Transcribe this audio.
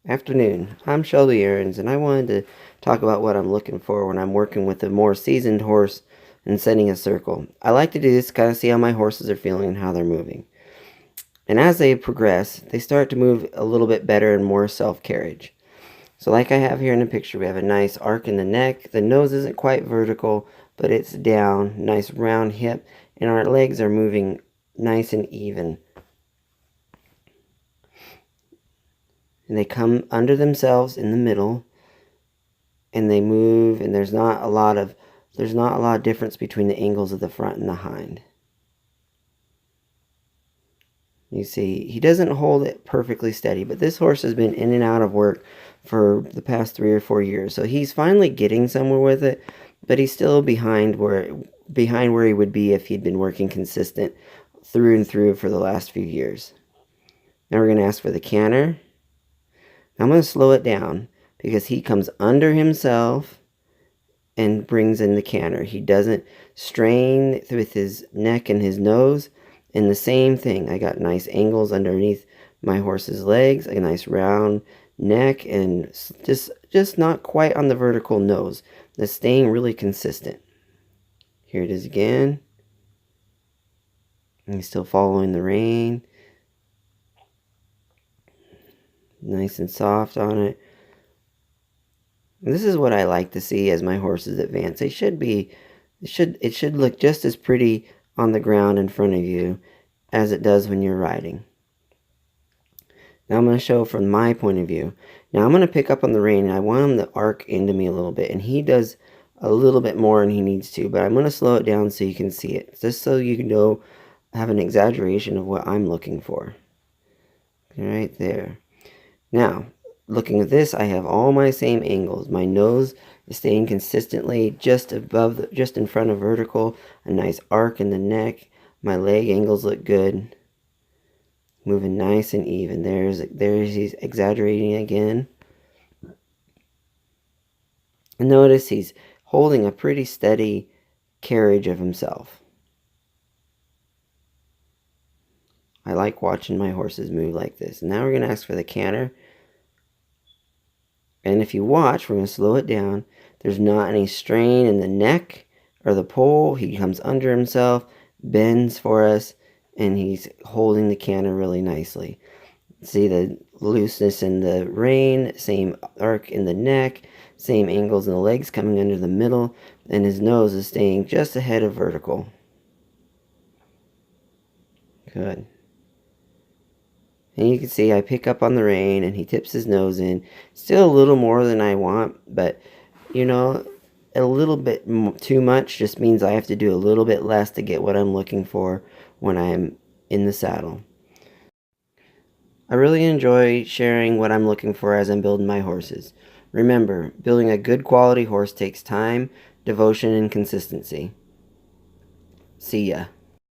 Afternoon. I'm Shelby Aarons, and I wanted to talk about what I'm looking for when I'm working with a more seasoned horse and setting a circle. I like to do this to kind of see how my horses are feeling and how they're moving. And as they progress, they start to move a little bit better and more self-carriage. So like I have here in the picture, we have a nice arc in the neck. The nose isn't quite vertical, but it's down. Nice round hip, and our legs are moving nice and even. And they come under themselves in the middle, and they move, and there's not a lot of difference between the angles of the front and the hind. You see, he doesn't hold it perfectly steady, but this horse has been in and out of work for the past 3 or 4 years, so he's finally getting somewhere with it, but he's still behind where he would be if he'd been working consistent through and through for the last few years. Now we're going to ask for the canter. Now I'm going to slow it down because he comes under himself and brings in the canter. He doesn't strain with his neck and his nose. And the same thing, I got nice angles underneath my horse's legs, a nice round neck, and just not quite on the vertical nose. That's staying really consistent. Here it is again. And he's still following the rein. Nice and soft on it. And this is what I like to see as my horses advance. They should be, it should look just as pretty on the ground in front of you as it does when you're riding. Now I'm going to show from my point of view. Now I'm going to pick up on the rein, and I want him to arc into me a little bit, and he does a little bit more than he needs to, but I'm going to slow it down so you can see it, just so you can know, have an exaggeration of what I'm looking for. Right there. Now, looking at this, I have all my same angles. My nose is staying consistently just above, just in front of vertical, a nice arc in the neck. My leg angles look good. Moving nice and even. There's he's exaggerating again. And notice he's holding a pretty steady carriage of himself. I like watching my horses move like this. And now we're going to ask for the canter. And if you watch, we're going to slow it down. There's not any strain in the neck or the pole. He comes under himself, bends for us, and he's holding the canter really nicely. See the looseness in the rein, same arc in the neck, same angles in the legs coming under the middle, and his nose is staying just ahead of vertical. Good. And you can see I pick up on the rein, and he tips his nose in. Still a little more than I want, but you know, a little bit too much just means I have to do a little bit less to get what I'm looking for when I'm in the saddle. I really enjoy sharing what I'm looking for as I'm building my horses. Remember, building a good quality horse takes time, devotion, and consistency. See ya.